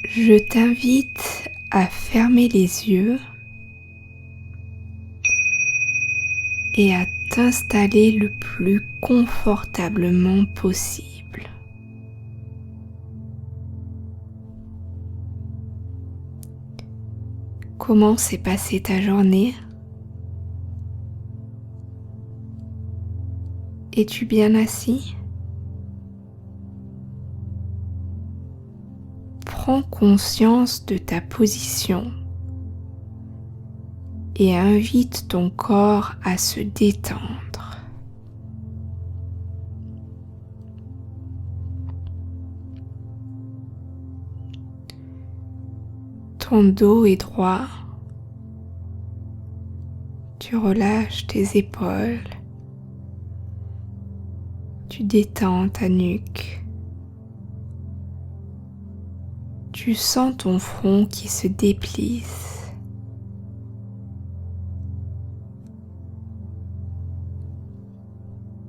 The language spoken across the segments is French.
Je t'invite à fermer les yeux et à t'installer le plus confortablement possible. Comment s'est passée ta journée? Es-tu bien assis? Prends conscience de ta position et invite ton corps à se détendre. Ton dos est droit. Tu relâches tes épaules. Tu détends ta nuque. Tu sens ton front qui se déplisse.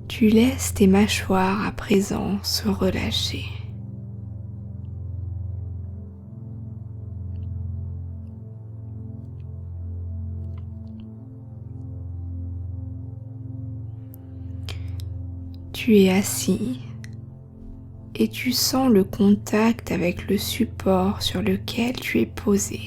Tu laisses tes mâchoires à présent se relâcher. Tu es assis et tu sens le contact avec le support sur lequel tu es posé.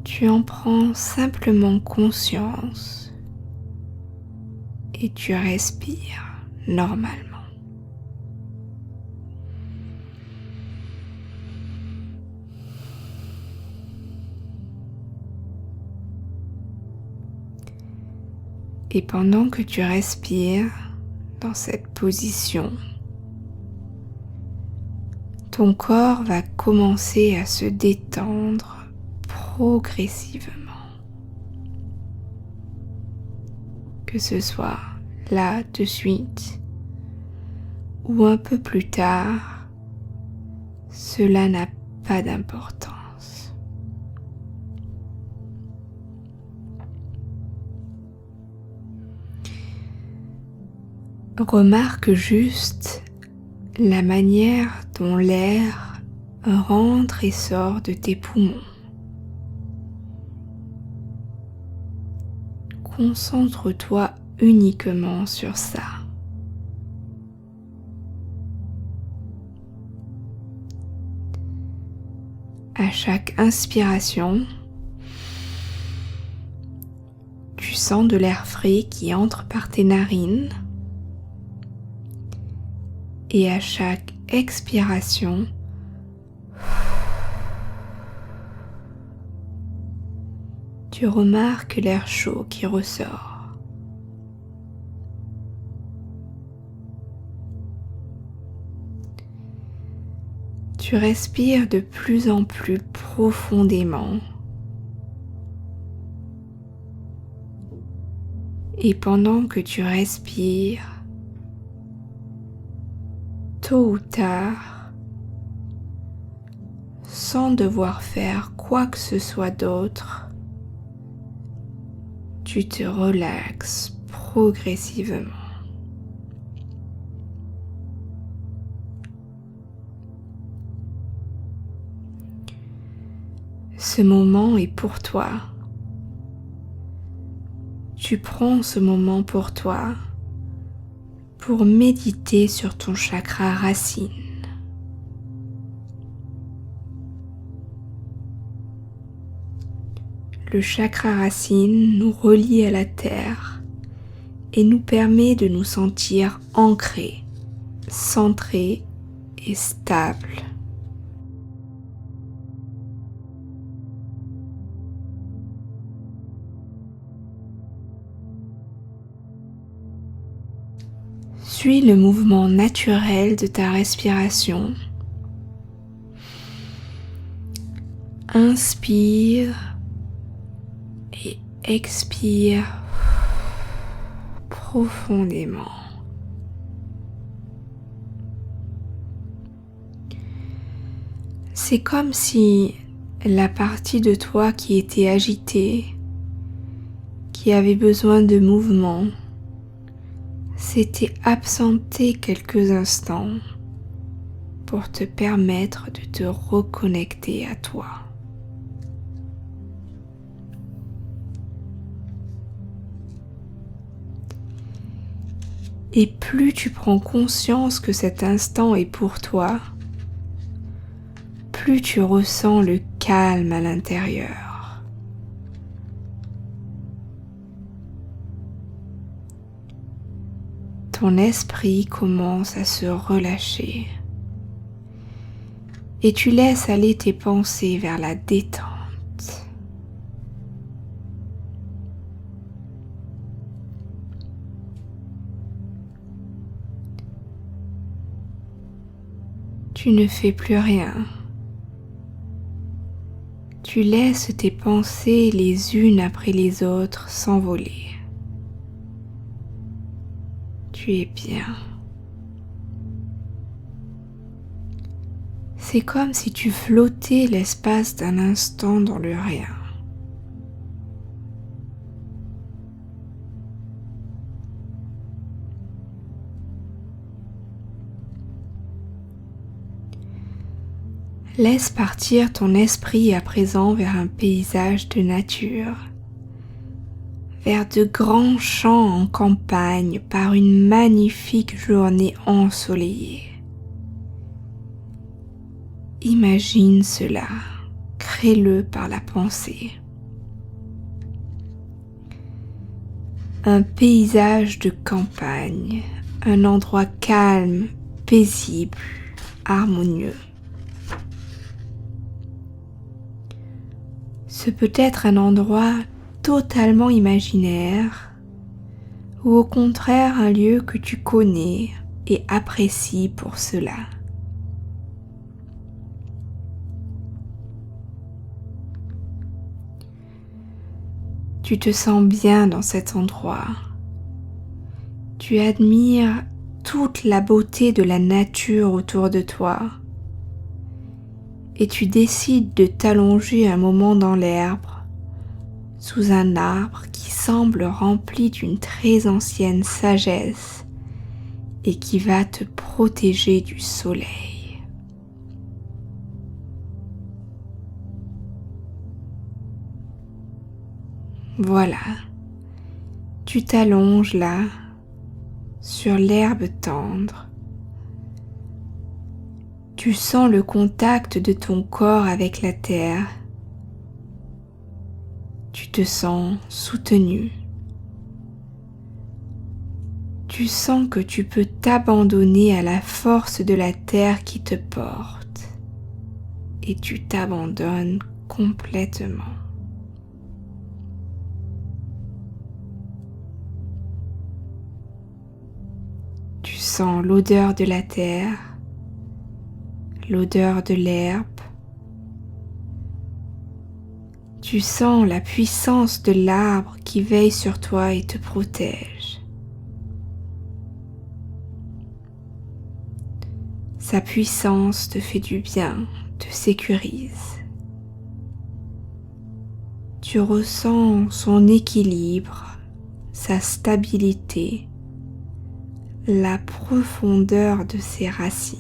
Tu en prends simplement conscience et tu respires normalement. Et pendant que tu respires dans cette position, ton corps va commencer à se détendre progressivement. Que ce soit là de suite ou un peu plus tard, cela n'a pas d'importance. Remarque juste la manière dont l'air rentre et sort de tes poumons. Concentre-toi uniquement sur ça. À chaque inspiration, tu sens de l'air frais qui entre par tes narines. Et à chaque expiration, tu remarques l'air chaud qui ressort. Tu respires de plus en plus profondément. Et pendant que tu respires, tôt ou tard, sans devoir faire quoi que ce soit d'autre, tu te relaxes progressivement. Ce moment est pour toi. Tu prends ce moment pour toi pour méditer sur ton chakra racine. Le chakra racine nous relie à la terre et nous permet de nous sentir ancrés, centrés et stables. Suis le mouvement naturel de ta respiration. Inspire et expire profondément. C'est comme si la partie de toi qui était agitée, qui avait besoin de mouvement, s'était absenté quelques instants pour te permettre de te reconnecter à toi. Et plus tu prends conscience que cet instant est pour toi, plus tu ressens le calme à l'intérieur. Ton esprit commence à se relâcher et tu laisses aller tes pensées vers la détente. Tu ne fais plus rien. Tu laisses tes pensées les unes après les autres s'envoler. Tu es bien. C'est comme si tu flottais l'espace d'un instant dans le rien. Laisse partir ton esprit à présent vers un paysage de nature, vers de grands champs en campagne par une magnifique journée ensoleillée. Imagine cela, crée-le par la pensée. Un paysage de campagne, un endroit calme, paisible, harmonieux. Ce peut être un endroit totalement imaginaire ou au contraire un lieu que tu connais et apprécies pour cela. Tu te sens bien dans cet endroit. Tu admires toute la beauté de la nature autour de toi. Et tu décides de t'allonger un moment dans l'herbe, sous un arbre qui semble rempli d'une très ancienne sagesse et qui va te protéger du soleil. Voilà, tu t'allonges là, sur l'herbe tendre. Tu sens le contact de ton corps avec la terre. Tu te sens soutenu. Tu sens que tu peux t'abandonner à la force de la terre qui te porte. Et tu t'abandonnes complètement. Tu sens l'odeur de la terre, l'odeur de l'herbe. Tu sens la puissance de l'arbre qui veille sur toi et te protège. Sa puissance te fait du bien, te sécurise. Tu ressens son équilibre, sa stabilité, la profondeur de ses racines.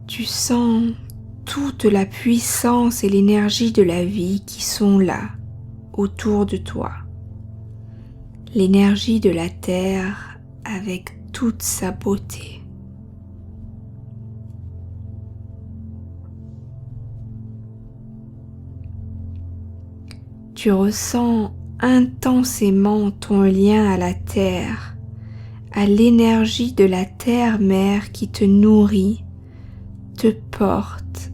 Tu sens toute la puissance et l'énergie de la vie qui sont là, autour de toi. L'énergie de la terre avec toute sa beauté. Tu ressens intensément ton lien à la terre, à l'énergie de la terre-mère qui te nourrit, te porte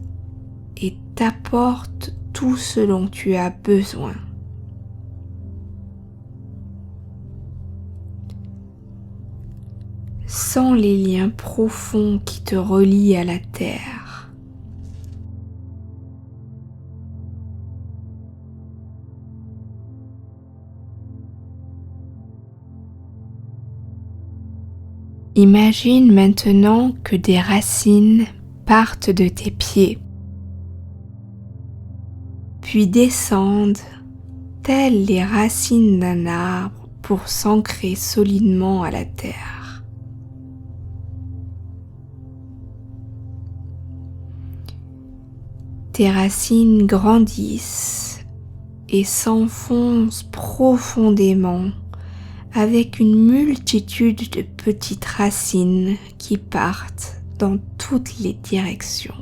et t'apporte tout ce dont tu as besoin. Sens les liens profonds qui te relient à la terre. Imagine maintenant que des racines partent de tes pieds, puis descendent, telles les racines d'un arbre, pour s'ancrer solidement à la terre. Tes racines grandissent et s'enfoncent profondément avec une multitude de petites racines qui partent dans toutes les directions.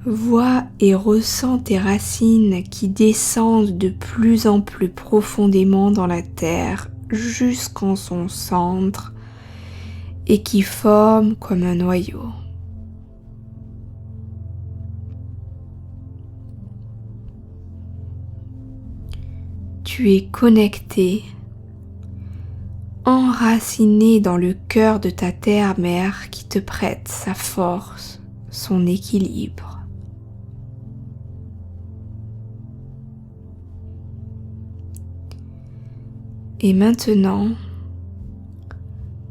Vois et ressens tes racines qui descendent de plus en plus profondément dans la terre jusqu'en son centre et qui forment comme un noyau. Tu es connecté, enraciné dans le cœur de ta terre-mère qui te prête sa force, son équilibre. Et maintenant,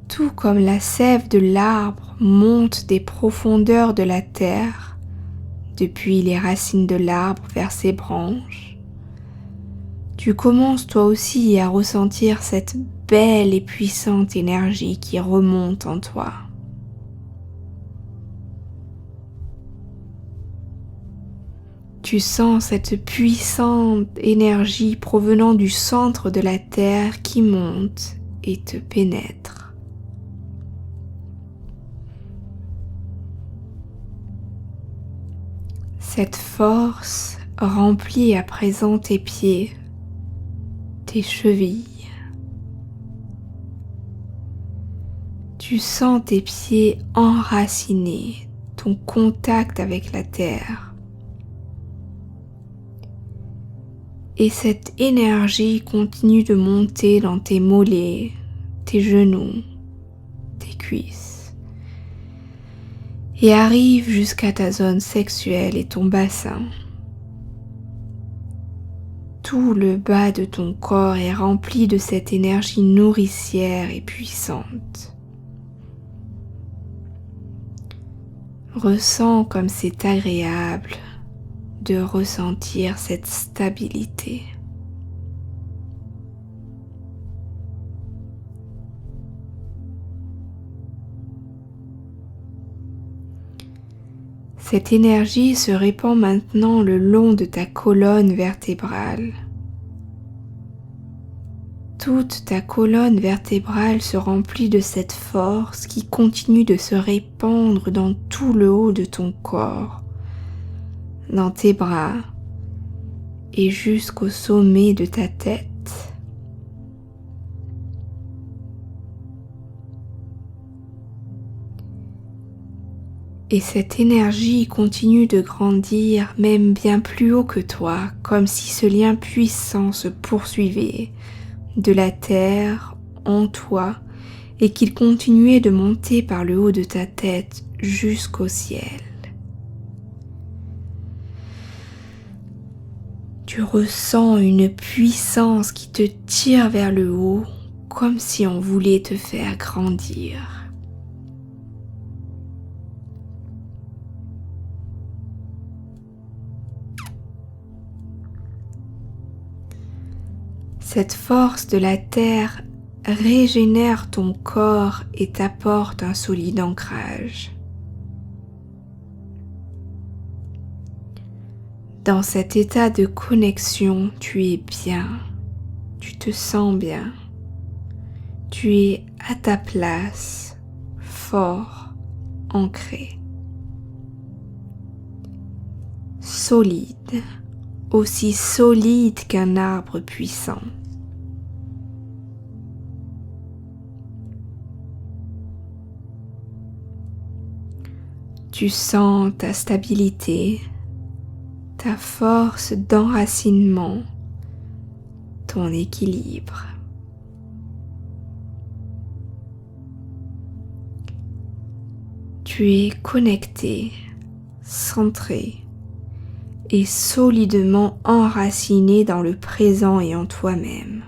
tout comme la sève de l'arbre monte des profondeurs de la terre, depuis les racines de l'arbre vers ses branches, tu commences toi aussi à ressentir cette belle et puissante énergie qui remonte en toi. Tu sens cette puissante énergie provenant du centre de la terre qui monte et te pénètre. Cette force remplit à présent tes pieds, tes chevilles. Tu sens tes pieds enracinés, ton contact avec la terre. Et cette énergie continue de monter dans tes mollets, tes genoux, tes cuisses, et arrive jusqu'à ta zone sexuelle et ton bassin. Tout le bas de ton corps est rempli de cette énergie nourricière et puissante. Ressens comme c'est agréable de ressentir cette stabilité. Cette énergie se répand maintenant le long de ta colonne vertébrale. Toute ta colonne vertébrale se remplit de cette force qui continue de se répandre dans tout le haut de ton corps, dans tes bras et jusqu'au sommet de ta tête. Et cette énergie continue de grandir même bien plus haut que toi, comme si ce lien puissant se poursuivait de la terre en toi et qu'il continuait de monter par le haut de ta tête jusqu'au ciel. Tu ressens une puissance qui te tire vers le haut comme si on voulait te faire grandir. Cette force de la terre régénère ton corps et t'apporte un solide ancrage. Dans cet état de connexion, tu es bien, tu te sens bien, tu es à ta place, fort, ancré, solide, aussi solide qu'un arbre puissant. Tu sens ta stabilité, ta force d'enracinement, ton équilibre. Tu es connecté, centré et solidement enraciné dans le présent et en toi-même.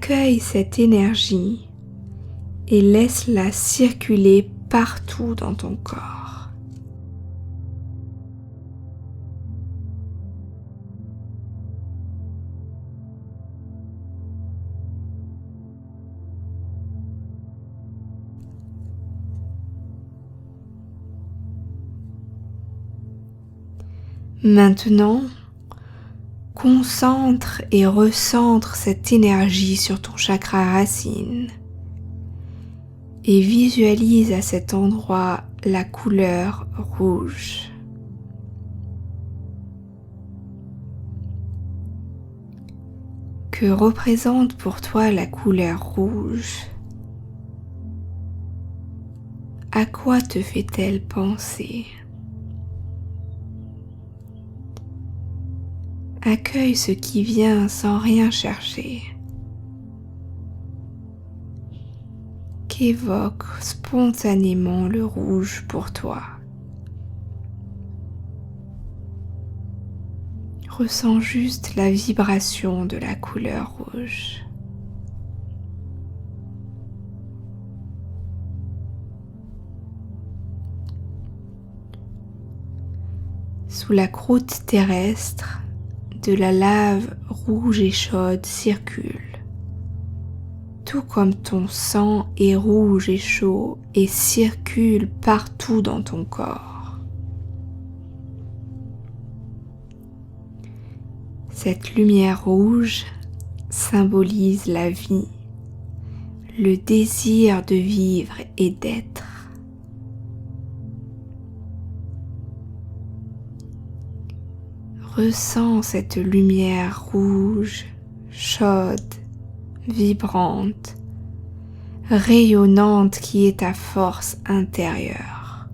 Accueille cette énergie et laisse-la circuler partout dans ton corps. Maintenant, concentre et recentre cette énergie sur ton chakra racine et visualise à cet endroit la couleur rouge. Que représente pour toi la couleur rouge? À quoi te fait-elle penser? Accueille ce qui vient sans rien chercher. Qu'évoque spontanément le rouge pour toi? Ressens juste la vibration de la couleur rouge. Sous la croûte terrestre, de la lave rouge et chaude circule, tout comme ton sang est rouge et chaud et circule partout dans ton corps. Cette lumière rouge symbolise la vie, le désir de vivre et d'être. Ressens cette lumière rouge, chaude, vibrante, rayonnante qui est ta force intérieure.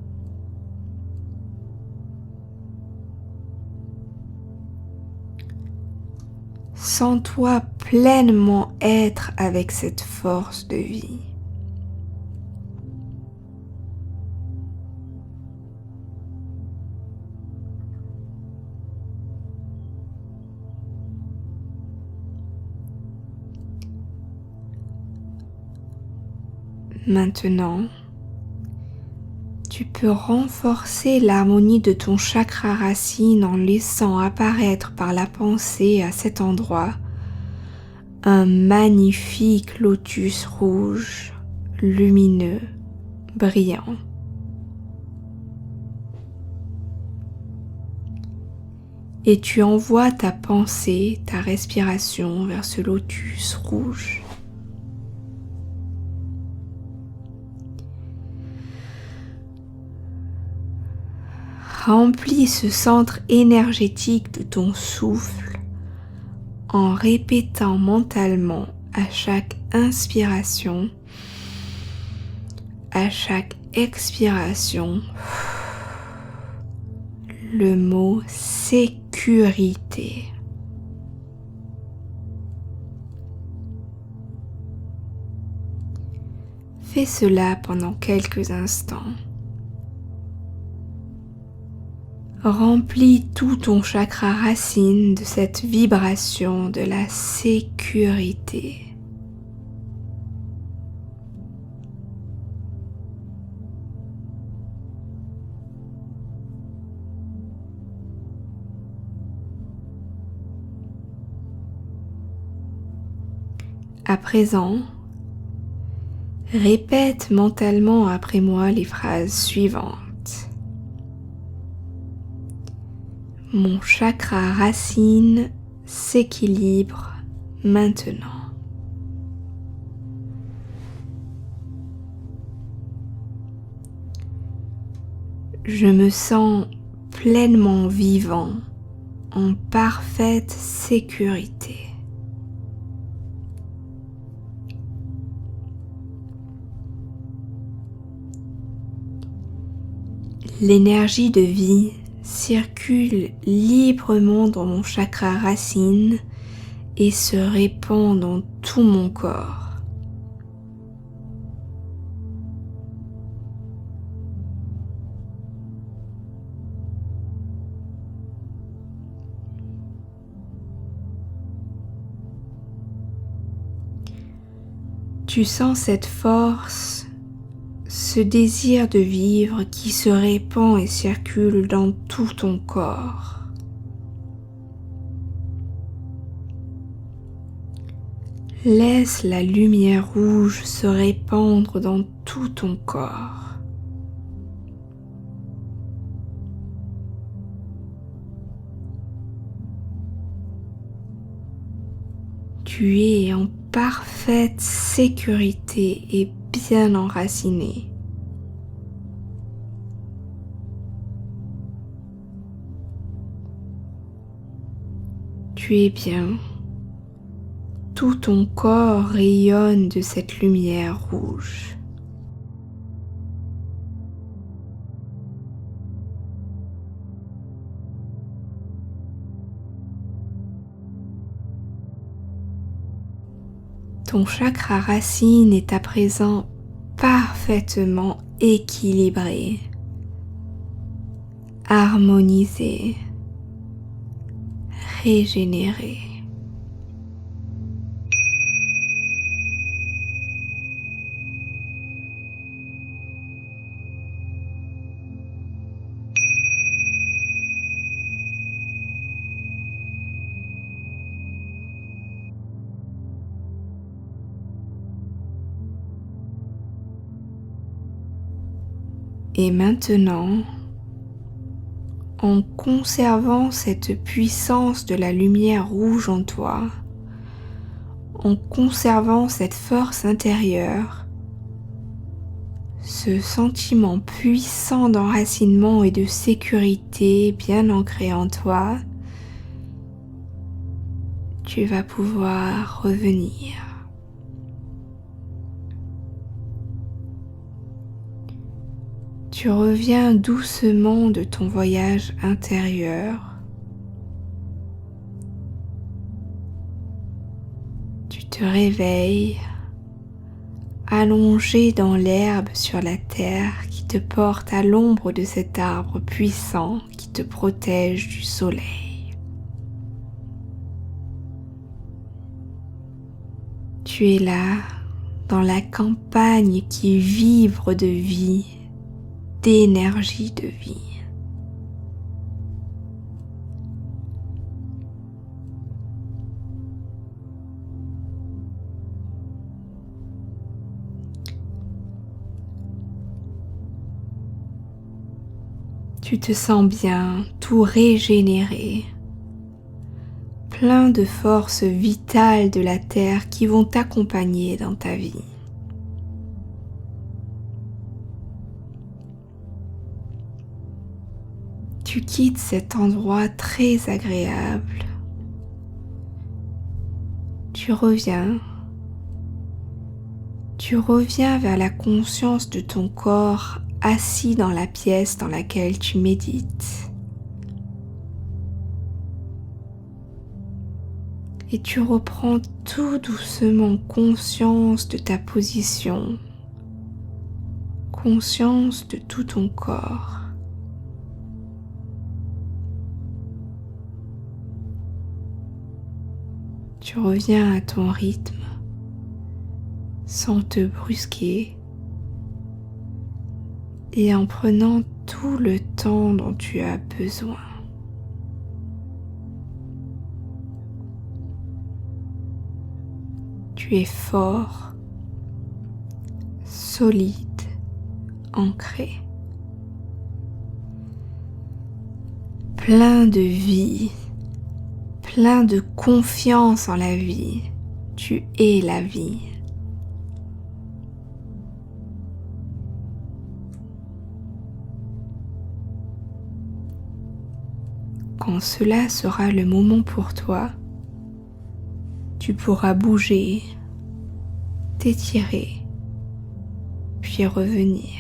Sens-toi pleinement être avec cette force de vie. Maintenant, tu peux renforcer l'harmonie de ton chakra racine en laissant apparaître par la pensée à cet endroit un magnifique lotus rouge, lumineux, brillant. Et tu envoies ta pensée, ta respiration vers ce lotus rouge. Remplis ce centre énergétique de ton souffle en répétant mentalement à chaque inspiration, à chaque expiration, le mot sécurité. Fais cela pendant quelques instants. Remplis tout ton chakra racine de cette vibration de la sécurité. À présent, répète mentalement après moi les phrases suivantes. Mon chakra racine s'équilibre maintenant. Je me sens pleinement vivant, en parfaite sécurité. L'énergie de vie circule librement dans mon chakra racine et se répand dans tout mon corps. Tu sens cette force, ce désir de vivre qui se répand et circule dans tout ton corps. Laisse la lumière rouge se répandre dans tout ton corps. Tu es en parfaite sécurité et bien enraciné. Tu es bien. Tout ton corps rayonne de cette lumière rouge. Ton chakra racine est à présent parfaitement équilibré, harmonisé, régénéré. Et maintenant, en conservant cette puissance de la lumière rouge en toi, en conservant cette force intérieure, ce sentiment puissant d'enracinement et de sécurité bien ancré en toi, tu vas pouvoir revenir. Tu reviens doucement de ton voyage intérieur. Tu te réveilles, allongé dans l'herbe sur la terre qui te porte à l'ombre de cet arbre puissant qui te protège du soleil. Tu es là, dans la campagne qui vibre de vie, d'énergie de vie. Tu te sens bien, tout régénéré, plein de forces vitales de la terre qui vont t'accompagner dans ta vie. Tu quittes cet endroit très agréable. Tu reviens vers la conscience de ton corps assis dans la pièce dans laquelle tu médites. Et tu reprends tout doucement conscience de ta position, conscience de tout ton corps. Tu reviens à ton rythme, sans te brusquer et en prenant tout le temps dont tu as besoin. Tu es fort, solide, ancré, plein de vie, plein de confiance en la vie. Tu es la vie. Quand cela sera le moment pour toi, tu pourras bouger, t'étirer, puis revenir.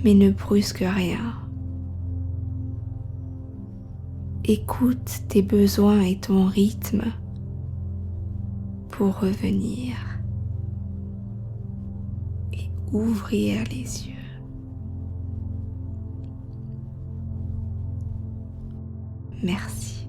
Mais ne brusque rien. Écoute tes besoins et ton rythme pour revenir et ouvrir les yeux. Merci.